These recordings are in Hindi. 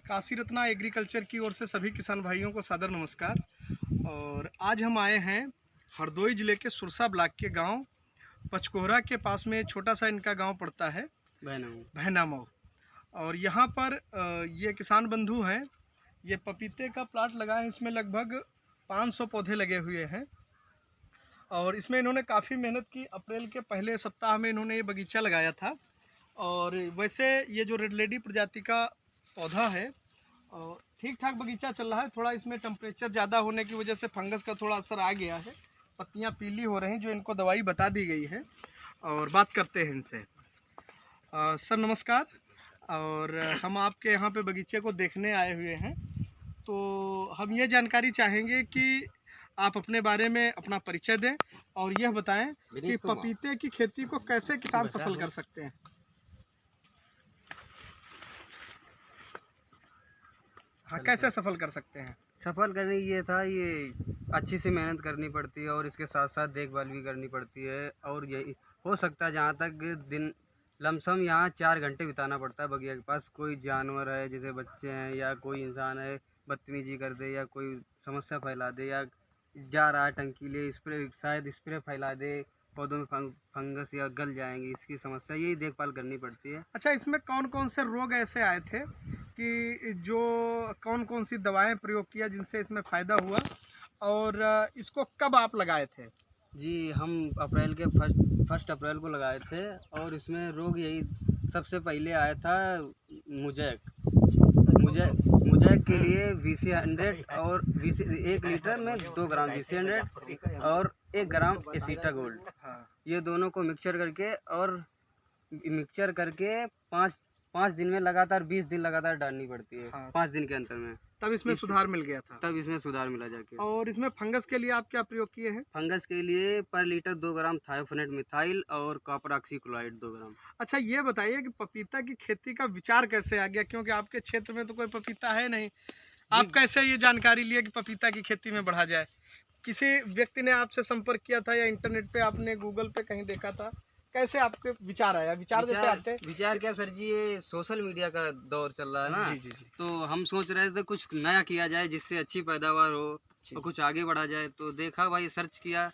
काशी रत्ना एग्रीकल्चर की ओर से सभी किसान भाइयों को सादर नमस्कार। और आज हम आए हैं हरदोई ज़िले के सुरसा ब्लॉक के गांव पचकोहरा के पास में छोटा सा इनका गांव पड़ता है भैनामऊ। और यहाँ पर ये किसान बंधु हैं, ये पपीते का प्लाट लगा है। इसमें लगभग 500 पौधे लगे हुए हैं और इसमें इन्होंने काफ़ी मेहनत की। अप्रैल के पहले सप्ताह में इन्होंने ये बगीचा लगाया था। और वैसे ये जो रेड लेडी प्रजाति का पौधा है और ठीक ठाक बगीचा चल रहा है। थोड़ा इसमें टेम्परेचर ज़्यादा होने की वजह से फंगस का थोड़ा असर आ गया है, पत्तियां पीली हो रही हैं, जो इनको दवाई बता दी गई है। और बात करते हैं इनसे। सर नमस्कार। और हम आपके यहाँ पे बगीचे को देखने आए हुए हैं, तो हम ये जानकारी चाहेंगे कि आप अपने बारे में अपना परिचय दें और यह बताएं कि पपीते की खेती को कैसे किसान सफल कर सकते हैं। हाँ, कैसे सफल कर सकते हैं? सफल करने ये था, ये अच्छी सी मेहनत करनी पड़ती है और इसके साथ साथ देखभाल भी करनी पड़ती है। और यही हो सकता है जहाँ तक दिन लमसम यहाँ 4 घंटे बिताना पड़ता है बगिया के पास। कोई जानवर है जैसे बच्चे हैं या कोई इंसान है बदतमीजी कर दे या कोई समस्या फैला दे या जा रहा है टंकी ले शायद स्प्रे फैला दे, पौधों में फंगस या गल जाएंगी, इसकी समस्या यही देखभाल करनी पड़ती है। अच्छा, इसमें कौन कौन से रोग ऐसे आए थे कि जो कौन कौन सी दवाएं प्रयोग किया जिनसे इसमें फ़ायदा हुआ, और इसको कब आप लगाए थे? जी, हम अप्रैल के फर्स्ट अप्रैल को लगाए थे और इसमें रोग यही सबसे पहले आया था मुजैक के लिए VC100 और 1 लीटर में 2 ग्राम VC100 और 1 ग्राम एसीटा गोल्ड, ये दोनों को मिक्सचर करके 5 दिन में लगातार 20 दिन लगातार डालनी पड़ती है। 5 दिन के अंतर में तब इसमें सुधार मिल गया था। तब इसमें सुधार मिला जाके। और इसमें फंगस के लिए आप क्या प्रयोग किए हैं? फंगस के लिए पर लीटर 2 ग्राम थायोफेनेट मिथाइल और कॉपर ऑक्सीक्लोराइड 2 ग्राम। अच्छा, ये बताइए कि पपीता की खेती का विचार कैसे आ गया, क्योंकि आपके क्षेत्र में तो कोई पपीता है नहीं। आप कैसे ये जानकारी लिए कि पपीता की खेती में बढ़ा जाए? किसी व्यक्ति ने आपसे संपर्क किया था या इंटरनेट पे आपने गूगल पे कहीं देखा था? कैसे आपके विचार आया? जैसे आते हैं। विचार क्या सर जी, ये सोशल मीडिया का दौर चल रहा है ना। जी जी जी। तो हम सोच रहे थे कुछ नया किया जाए जिससे अच्छी पैदावार हो और कुछ आगे बढ़ा जाए। तो देखा भाई, सर्च किया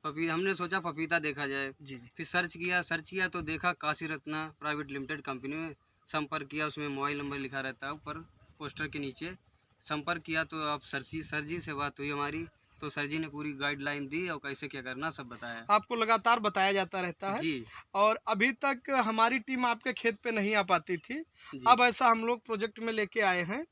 हमने सोचा पपीता देखा जाए। जी जी। फिर सर्च किया तो देखा Kashi Ratna private limited company में संपर्क किया। उसमें मोबाइल नंबर लिखा रहता है ऊपर पोस्टर के नीचे। संपर्क किया तो आप सर जी से बात हुई हमारी, तो सर जी ने पूरी गाइडलाइन दी और कैसे क्या करना सब बताया। आपको लगातार बताया जाता रहता है जी। और अभी तक हमारी टीम आपके खेत पे नहीं आ पाती थी। अब ऐसा हम लोग प्रोजेक्ट में लेके आए हैं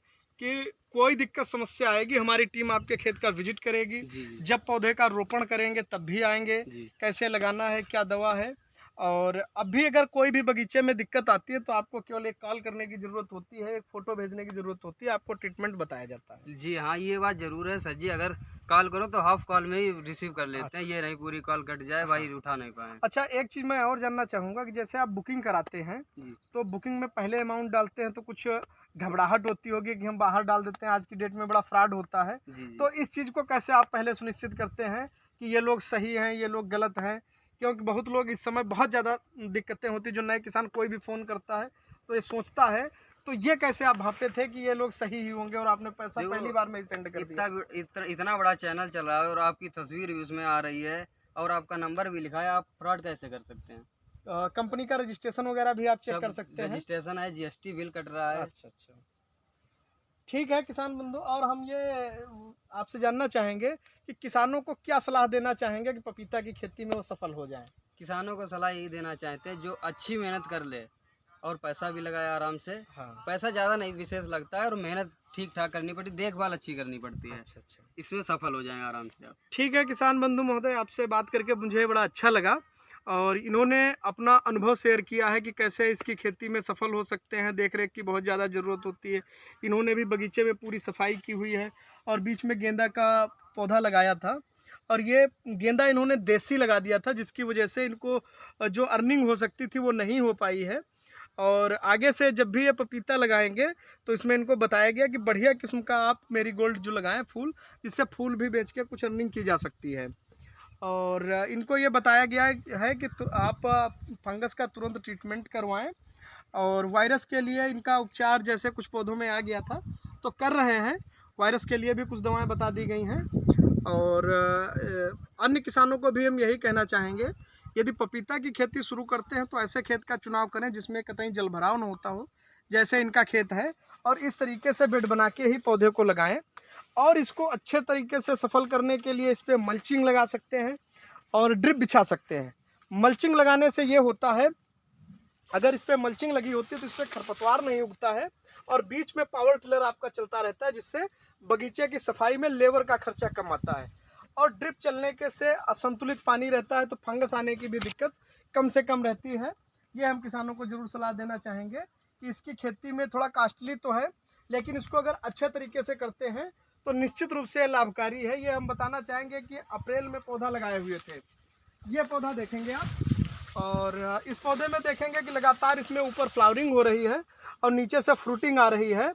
कि कोई दिक्कत समस्या आएगी, हमारी टीम आपके खेत का विजिट करेगी। जब पौधे का रोपण करेंगे तब भी आएंगे, कैसे लगाना है, क्या दवा है। और अभी अगर कोई भी बगीचे में दिक्कत आती है तो आपको केवल एक कॉल करने की ज़रूरत होती है, एक फ़ोटो भेजने की ज़रूरत होती है, आपको ट्रीटमेंट बताया जाता है। जी हाँ, ये बात ज़रूर है सर जी। अगर कॉल करो तो हाफ कॉल में ही रिसीव कर लेते हैं। ये नहीं पूरी कॉल कट जाए भाई, उठा नहीं पाए। अच्छा, एक चीज़ मैं और जानना चाहूँगा कि जैसे आप बुकिंग कराते हैं तो बुकिंग में पहले अमाउंट डालते हैं तो कुछ घबराहट होती होगी कि हम बाहर डाल देते हैं, आज की डेट में बड़ा फ्रॉड होता है। तो इस चीज़ को कैसे आप पहले सुनिश्चित करते हैं कि ये लोग सही हैं, ये लोग गलत हैं? क्योंकि बहुत लोग इस समय बहुत ज़्यादा दिक्कतें होती हैं। जो नए किसान कोई भी फ़ोन करता है तो ये सोचता है, तो ये कैसे आप भापते थे कि ये लोग सही ही होंगे और आपने पैसा पहली बार में ही सेंड कर दिया? इतना बड़ा चैनल चल रहा है और आपकी तस्वीर भी उसमें आ रही है और आपका नंबर भी लिखा है, आप फ्रॉड कैसे कर सकते हैं? कंपनी का रजिस्ट्रेशन वगैरह भी आप चेक कर सकते हैं? रजिस्ट्रेशन है, GST बिल कट रहा है। अच्छा अच्छा, ठीक है किसान बंधु। और हम ये आपसे जानना चाहेंगे कि किसानों को क्या सलाह देना चाहेंगे कि पपीता की खेती में वो सफल हो जाएं? किसानों को सलाह यही देना चाहते हैं जो अच्छी मेहनत कर ले और पैसा भी लगाए आराम से। पैसा ज़्यादा नहीं विशेष लगता है और मेहनत ठीक ठाक करनी पड़ती, देखभाल अच्छी करनी पड़ती है। अच्छा, इसमें सफल हो जाएंगे आराम से आप। ठीक है किसान बंधु महोदय, आपसे बात करके मुझे बड़ा अच्छा लगा और इन्होंने अपना अनुभव शेयर किया है कि कैसे इसकी खेती में सफल हो सकते हैं। देख रेख की बहुत ज़्यादा ज़रूरत होती है। इन्होंने भी बगीचे में पूरी सफाई की हुई है और बीच में गेंदा का पौधा लगाया था और ये गेंदा इन्होंने देसी लगा दिया था, जिसकी वजह से इनको जो अर्निंग हो सकती थी वो नहीं हो पाई है। और आगे से जब भी ये पपीता लगाएंगे तो इसमें इनको बताया गया कि बढ़िया किस्म का आप मेरीगोल्ड जो लगाएं फूल, इससे फूल भी बेच के कुछ अर्निंग की जा सकती है। और इनको ये बताया गया है कि आप फंगस का तुरंत ट्रीटमेंट करवाएं और वायरस के लिए इनका उपचार जैसे कुछ पौधों में आ गया था तो कर रहे हैं। वायरस के लिए भी कुछ दवाएं बता दी गई हैं। और अन्य किसानों को भी हम यही कहना चाहेंगे, यदि पपीता की खेती शुरू करते हैं तो ऐसे खेत का चुनाव करें जिसमें कतई जलभराव न होता हो, जैसे इनका खेत है। और इस तरीके से बेड बना के ही पौधे को लगाएं। और इसको अच्छे तरीके से सफल करने के लिए इस पर मल्चिंग लगा सकते हैं और ड्रिप बिछा सकते हैं। मल्चिंग लगाने से ये होता है, अगर इस पर मल्चिंग लगी होती है तो इस पर खरपतवार नहीं उगता है और बीच में पावर टिलर आपका चलता रहता है, जिससे बगीचे की सफाई में लेबर का खर्चा कम आता है। और ड्रिप चलने के से असंतुलित पानी रहता है तो फंगस आने की भी दिक्कत कम से कम रहती है। ये हम किसानों को जरूर सलाह देना चाहेंगे कि इसकी खेती में थोड़ा कॉस्टली तो है, लेकिन इसको अगर अच्छे तरीके से करते हैं तो निश्चित रूप से लाभकारी है। ये हम बताना चाहेंगे कि अप्रैल में पौधा लगाए हुए थे, ये पौधा देखेंगे आप, और इस पौधे में देखेंगे कि लगातार इसमें ऊपर फ्लावरिंग हो रही है और नीचे से फ्रूटिंग आ रही है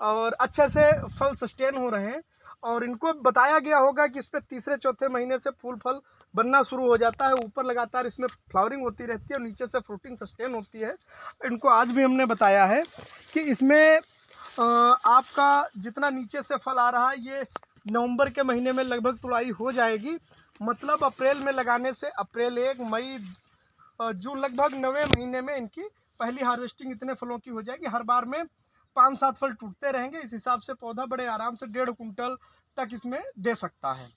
और अच्छे से फल सस्टेन हो रहे हैं। और इनको बताया गया होगा कि इस पर तीसरे चौथे महीने से फूल फल बनना शुरू हो जाता है। ऊपर लगातार इसमें फ्लावरिंग होती रहती है और नीचे से फ्रूटिंग सस्टेन होती है। इनको आज भी हमने बताया है कि इसमें आपका जितना नीचे से फल आ रहा है ये नवंबर के महीने में लगभग तुड़ाई हो जाएगी। मतलब अप्रैल में लगाने से अप्रैल 1 मई जून लगभग 9वें महीने में इनकी पहली हार्वेस्टिंग इतने फलों की हो जाएगी। हर बार में 5-7 फल टूटते रहेंगे। इस हिसाब से पौधा बड़े आराम से 1.5 कुंटल तक इसमें दे सकता है।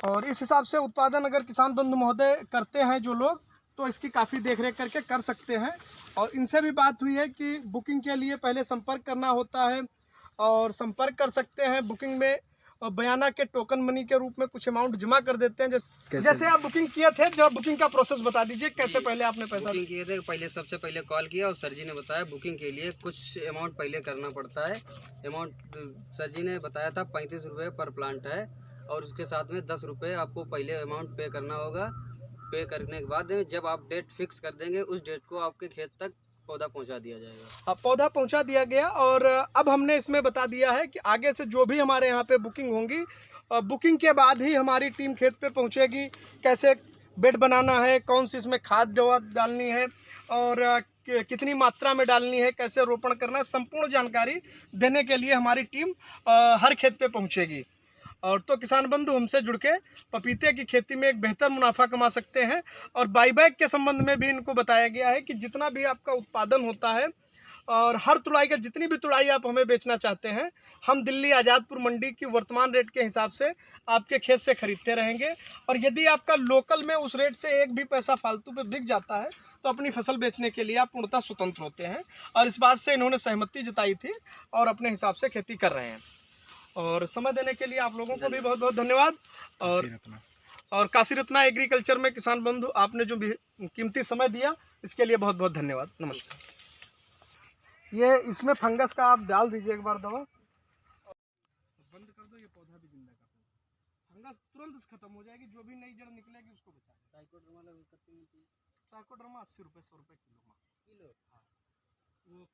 और इस हिसाब से उत्पादन अगर किसान बंधु महोदय करते हैं जो लोग, तो इसकी काफ़ी देखरेख करके कर सकते हैं। और इनसे भी बात हुई है कि बुकिंग के लिए पहले संपर्क करना होता है और संपर्क कर सकते हैं। बुकिंग में बयाना के टोकन मनी के रूप में कुछ अमाउंट जमा कर देते हैं। जैसे आप बुकिंग किए थे, जब बुकिंग का प्रोसेस बता दीजिए, कैसे पहले आपने पैसा बुकिंग किए थे? पहले सबसे पहले कॉल किया और सर जी ने बताया बुकिंग के लिए कुछ अमाउंट पहले करना पड़ता है। अमाउंट सर जी ने बताया था 35 रुपये पर प्लांट है और उसके साथ में 10 रुपये आपको पहले अमाउंट पे करना होगा। पे करने के बाद जब आप डेट फिक्स कर देंगे उस डेट को आपके खेत तक पौधा पहुंचा दिया जाएगा। हाँ, पौधा पहुंचा दिया गया। और अब हमने इसमें बता दिया है कि आगे से जो भी हमारे यहाँ पे बुकिंग होंगी, बुकिंग के बाद ही हमारी टीम खेत पे पहुंचेगी। कैसे बेड बनाना है, कौन सी इसमें खाद दवा डालनी है और कितनी मात्रा में डालनी है, कैसे रोपण करना है, संपूर्ण जानकारी देने के लिए हमारी टीम हर खेत पे पहुंचेगी। और तो किसान बंधु हमसे जुड़ के पपीते की खेती में एक बेहतर मुनाफा कमा सकते हैं। और बाईबैक के संबंध में भी इनको बताया गया है कि जितना भी आपका उत्पादन होता है और हर तुड़ाई का जितनी भी तुड़ाई आप हमें बेचना चाहते हैं, हम दिल्ली आज़ादपुर मंडी की वर्तमान रेट के हिसाब से आपके खेत से खरीदते रहेंगे। और यदि आपका लोकल में उस रेट से एक भी पैसा फालतू पे बिक जाता है तो अपनी फसल बेचने के लिए आप पूर्णतः स्वतंत्र होते हैं। और इस बात से इन्होंने सहमति जताई थी और अपने हिसाब से खेती कर रहे हैं। और समय देने के लिए आप लोगों को भी बहुत बहुत धन्यवाद। और काशी रत्ना एग्रीकल्चर में किसान बंधु आपने जो भी कीमती समय दिया, इसके लिए बहुत बहुत धन्यवाद। नमस्कार। ये इसमें फंगस का आप डाल दीजिए एक बार दवा, बंद कर दो, ये पौधा भी जिंदा कर दो। फंगस तुरंत खत्म हो जाएगी, जो भी नई जड़ निकलेगी उसको बचा दो। ट्राइकोडर्मा 80 रुपये 100 रुपये किलो। हाँ, वो